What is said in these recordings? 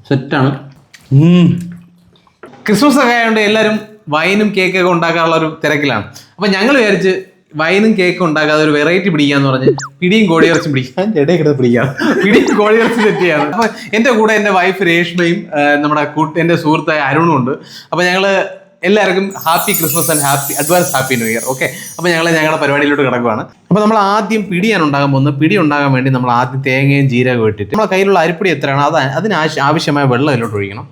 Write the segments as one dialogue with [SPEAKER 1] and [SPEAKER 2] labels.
[SPEAKER 1] സെറ്റാണ്. ക്രിസ്മസ് ഒക്കെ ആയതുകൊണ്ട് എല്ലാവരും വൈനും കേക്കൊക്കെ ഉണ്ടാക്കാനുള്ള ഒരു തിരക്കിലാണ്. അപ്പം ഞങ്ങൾ വിചാരിച്ച് വൈനും കേക്കും ഉണ്ടാക്കാതെ ഒരു വെറൈറ്റി പിടിക്കാന്ന് പറഞ്ഞ് പിടിയും കോഴിയിറച്ചും പിടിക്കാൻ ഇടയിൽ പിടിക്കാം. പിടിയും കോഴിയിറച്ചി സെറ്റ് ചെയ്യാണ്. അപ്പം എൻ്റെ കൂടെ എൻ്റെ വൈഫ് രേഷ്മയും നമ്മുടെ എൻ്റെ സുഹൃത്തായ അരുണും ഉണ്ട്. അപ്പം ഞങ്ങൾ എല്ലാവർക്കും happy Christmas and advance happy new year. Okay, അപ്പോൾ ഞങ്ങളുടെ പരിപാടിയിലോട്ട് കിടക്കുവാണ്. അപ്പോൾ നമ്മൾ ആദ്യം പിടിയാണ് ഉണ്ടാകാൻ പോകുന്നത്. പിടി ഉണ്ടാകാൻ വേണ്ടി നമ്മൾ ആദ്യം തേങ്ങയും ജീരകവും ഇട്ടിട്ട് നമ്മുടെ കയ്യിലുള്ള അരിപ്പൊടി എത്രയാണോ അതിന് ആവശ്യമായ വെള്ളം അതിലോട്ട് ഒഴിക്കണം.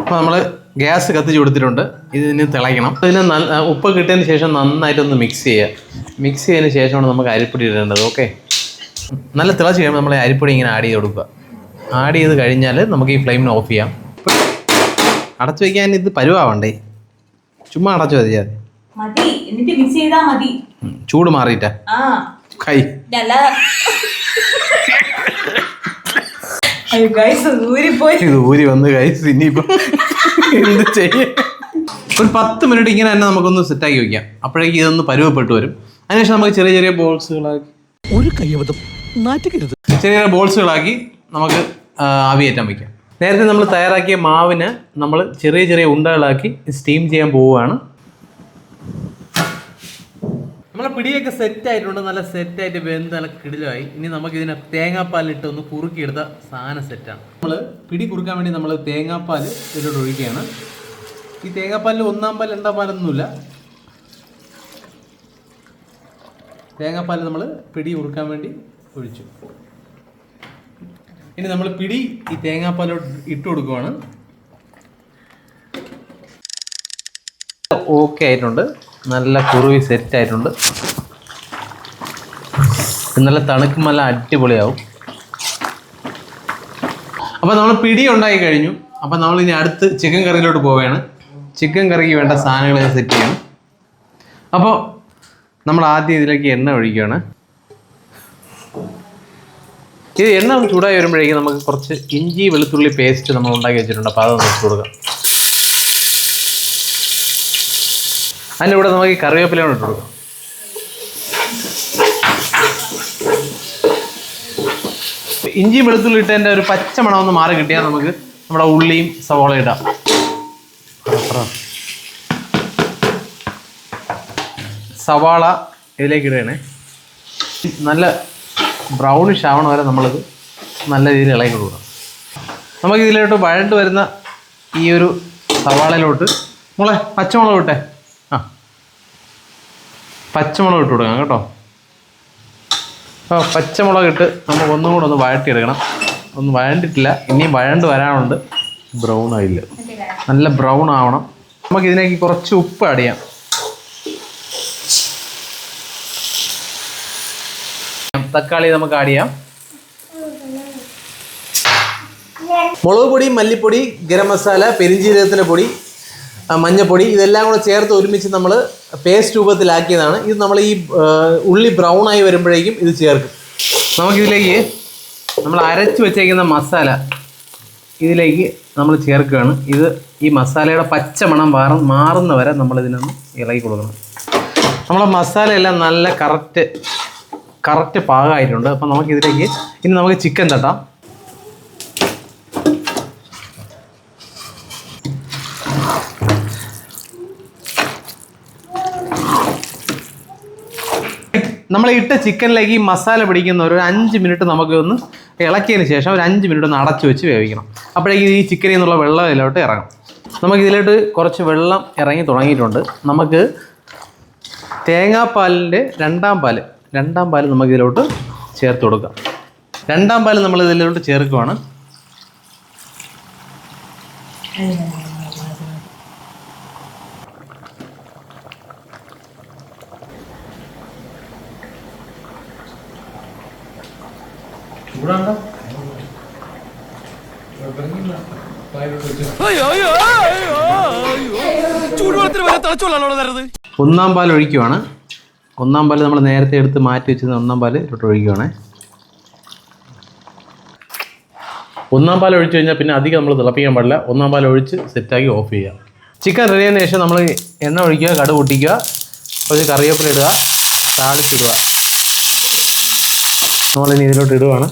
[SPEAKER 1] അപ്പോൾ നമ്മൾ ഗ്യാസ് കത്തിച്ച് കൊടുത്തിട്ടുണ്ട്. ഇതിന് തിളയ്ക്കണം. ഇതിന് ഉപ്പ് കിട്ടിയതിന് ശേഷം നന്നായിട്ടൊന്ന് മിക്സ് ചെയ്യുക. മിക്സ് ചെയ്തതിന് ശേഷമാണ് നമുക്ക് അരിപ്പൊടി ഇടേണ്ടത്. ഓക്കെ, നല്ല തിളച്ച് കഴിയുമ്പോൾ നമ്മൾ അരിപ്പൊടി ഇങ്ങനെ ആഡ് ചെയ്ത് കൊടുക്കുക. ആഡ് ചെയ്ത് കഴിഞ്ഞാൽ നമുക്ക് ഈ ഫ്ലെയിമിന് ഓഫ് ചെയ്യാം. അടച്ചു വയ്ക്കാൻ ഇത് പരുവാവണ്ടേ, ചുമ്മാ അടച്ചു മതി. ചൂട് മാറിയിട്ടാ കൈ ഇത് ഊരി വന്ന് കൈസ്. ഇനിയിപ്പം എന്ത് ചെയ്യ, ഒരു 10 മിനിറ്റ് ഇങ്ങനെ തന്നെ നമുക്കൊന്ന് സെറ്റാക്കി വയ്ക്കാം. അപ്പോഴേക്കും ഇതൊന്ന് പരുവപ്പെട്ട് വരും. അതിനുശേഷം നമുക്ക് ചെറിയ ചെറിയ ബോൾസുകളാക്കി ചെറിയ ബോൾസുകളാക്കി നമുക്ക് ആവിയേറ്റാൻ വയ്ക്കാം. നേരത്തെ നമ്മൾ തയ്യാറാക്കിയ മാവിന് നമ്മൾ ചെറിയ ചെറിയ ഉണ്ടകളാക്കി സ്റ്റീം ചെയ്യാൻ പോവുകയാണ്. നമ്മളെ പിടിയൊക്കെ സെറ്റായിട്ടുണ്ട്. നല്ല സെറ്റായിട്ട് വെന്ത് നല്ല കിടിലമായി. ഇനി നമുക്ക് ഇതിനെ തേങ്ങാപ്പാലിട്ട് ഒന്ന് കുറുക്കിയെടുത്ത സാധനം സെറ്റാണ്. നമ്മൾ പിടി കുറുക്കാൻ വേണ്ടി നമ്മൾ തേങ്ങാപ്പാൽ ഇതിലോട്ട് ഒഴിക്കുകയാണ്. ഈ തേങ്ങാപ്പാലിൽ 1-ാം പാൽ 2-ാം പാലൊന്നുമില്ല. തേങ്ങാപ്പാൽ നമ്മൾ പിടി കുറുക്കാൻ വേണ്ടി ഒഴിച്ചു. ഇനി നമ്മൾ പിടി ഈ തേങ്ങാപ്പാലോട്ട് ഇട്ട് കൊടുക്കുവാണ്. ഓക്കെ ആയിട്ടുണ്ട്. നല്ല കുറുവി സെറ്റ് ആയിട്ടുണ്ട്. നല്ല തണുക്കും, നല്ല അടിപൊളിയാവും. അപ്പോൾ നമ്മൾ പിടി ഉണ്ടാക്കി കഴിഞ്ഞു. അപ്പോൾ നമ്മൾ ഇനി അടുത്ത് ചിക്കൻ കറിയിലോട്ട് പോവുകയാണ്. ചിക്കൻ കറിക്ക് വേണ്ട സാധനങ്ങൾ സെറ്റ് ചെയ്യണം. അപ്പോൾ നമ്മൾ ആദ്യം ഇതിലേക്ക് എണ്ണ ഒഴിക്കുകയാണ്. ഇത് എണ്ണ ഒന്ന് ചൂടായി വരുമ്പോഴേക്കും നമുക്ക് കുറച്ച് ഇഞ്ചി വെളുത്തുള്ളി പേസ്റ്റ് നമ്മൾ ഉണ്ടാക്കി വെച്ചിട്ടുണ്ട്. അപ്പോൾ അതൊന്ന് ഇട്ട് കൊടുക്കാം. അതിൻ്റെ കൂടെ നമുക്ക് ഈ കറിവേപ്പില ഇട്ട് കൊടുക്കാം. ഇഞ്ചി വെളുത്തുള്ളി ഇട്ടതിൻ്റെ ഒരു പച്ച മണം ഒന്ന് മാറി കിട്ടിയാൽ നമുക്ക് നമ്മുടെ ഉള്ളിയും സവോള ഇടാം. സവാള ഇതിലേക്ക് ഇടുകയാണ്. നല്ല ബ്രൗണിഷ് ആവണ വരെ നമ്മളിത് നല്ല രീതിയിൽ ഇളക്കി കൊടുക്കണം. നമുക്ക് ഇതിലോട്ട് വഴണ്ട് വരുന്ന ഈ ഒരു സവാളയിലോട്ട് മോളെ പച്ചമുളക് ഇട്ടെ. പച്ചമുളക് ഇട്ട് കൊടുക്കാം കേട്ടോ. അപ്പോൾ പച്ചമുളക് ഇട്ട് നമുക്ക് ഒന്നും കൂടെ ഒന്ന് വഴട്ടിയെടുക്കണം. ഒന്നും വഴണ്ടിട്ടില്ല, ഇനിയും വഴണ്ട് വരാനുണ്ട്. ബ്രൗൺ ആയില്ല, നല്ല ബ്രൗൺ ആവണം. നമുക്കിതിലേക്ക് കുറച്ച് ഉപ്പ് ആഡ് ചെയ്യാം. തക്കാളി നമുക്ക് ആഡ് ചെയ്യാം. മുളക് പൊടി, മല്ലിപ്പൊടി, ഗരം മസാല, പെരിഞ്ജീരകത്തിൻ്റെ പൊടി, മഞ്ഞൾപ്പൊടി ഇതെല്ലാം കൂടെ ചേർത്ത് ഒരുമിച്ച് നമ്മൾ പേസ്റ്റ് രൂപത്തിലാക്കിയതാണ്. ഇത് നമ്മൾ ഈ ഉള്ളി ബ്രൗൺ ആയി വരുമ്പോഴേക്കും ഇത് ചേർക്കും. നമുക്കിതിലേക്ക് നമ്മൾ അരച്ച് വെച്ചേക്കുന്ന മസാല ഇതിലേക്ക് നമ്മൾ ചേർക്കുകയാണ്. ഇത് ഈ മസാലയുടെ പച്ച മണം മാറുന്ന വരെ നമ്മളിതിനൊന്ന് ഇളകി കൊടുക്കണം. നമ്മളെ മസാലയെല്ലാം നല്ല കറക്റ്റ് പാകമായിട്ടുണ്ട്. അപ്പം നമുക്കിതിലേക്ക് ഇനി നമുക്ക് ചിക്കൻ തട്ടാം. നമ്മൾ ഇട്ട ചിക്കനിലേക്ക് ഈ മസാല പിടിക്കുന്ന ഒരു 5 മിനിറ്റ് നമുക്ക് ഒന്ന് ഇളക്കിയതിന് ശേഷം ഒരു 5 മിനിറ്റ് ഒന്ന് അടച്ചു വെച്ച് വേവിക്കണം. അപ്പോഴേക്കും ഈ ചിക്കനിൽ നിന്നുള്ള വെള്ളം ഇതിലോട്ട് ഇറങ്ങും. നമുക്കിതിലോട്ട് കുറച്ച് വെള്ളം ഇറങ്ങി തുടങ്ങിയിട്ടുണ്ട്. നമുക്ക് തേങ്ങാപ്പാലിൻ്റെ 2-ാം പാൽ നമുക്കിതിലോട്ട് ചേർത്ത് കൊടുക്കാം. 2-ാം പാൽ നമ്മൾ ഇതിലോട്ട് ചേർക്കുവാണ്. ഒന്നാം പാൽ ഒഴിക്കുവാണ്. 1-ാം പാൽ നമ്മൾ നേരത്തെ എടുത്ത് മാറ്റി വെച്ചിരുന്ന 1-ാം പാൽ ഇട്ട് ഒഴിക്കുവാണ്. 1-ാം പാൽ ഒഴിച്ച് കഴിഞ്ഞാൽ പിന്നെ അധികം നമ്മൾ തിളപ്പിക്കാൻ പാടില്ല. 1-ാം പാൽ ഒഴിച്ച് സെറ്റാക്കി ഓഫ് ചെയ്യുക. ചിക്കൻ റെഡിയായതിനു ശേഷം നമ്മൾ എണ്ണ ഒഴിക്കുക, കടുക് പൊട്ടിക്കുക, കുറച്ച് കറിവേപ്പില ഇടുക, താളിച്ചിടുക. നമ്മളിനി ഇതിലോട്ട് ഇടുവാണ്.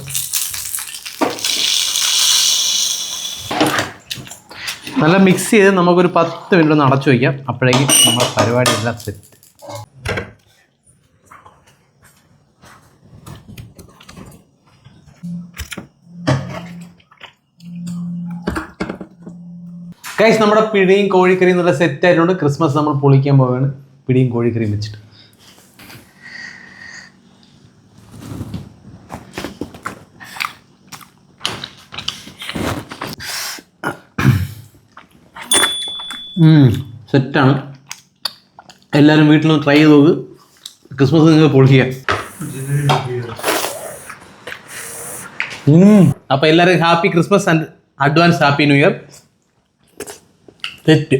[SPEAKER 1] നല്ല മിക്സ് ചെയ്ത് നമുക്കൊരു 10 മിനിറ്റ് ഒന്ന് അടച്ചു വയ്ക്കാം. അപ്പോഴേക്കും നമ്മുടെ പരിപാടി എല്ലാം സെറ്റ്. ഗൈസ്, നമ്മുടെ പിടിയും കോഴിക്കറിയും നല്ല സെറ്റ് ആയിട്ടുണ്ട്. ക്രിസ്മസ് നമ്മൾ പൊളിക്കാൻ പോവുകയാണ് പിടിയും കോഴിക്കറിയും വെച്ചിട്ട്. സെറ്റാണ്. എല്ലാവരും വീട്ടിൽ നിന്ന് ട്രൈ ചെയ്ത് നോക്ക്. ക്രിസ്മസ് നിങ്ങൾക്ക് പൊളിക്കുക. അപ്പോൾ എല്ലാവരും happy Christmas and advance happy new year. തെറ്റ്.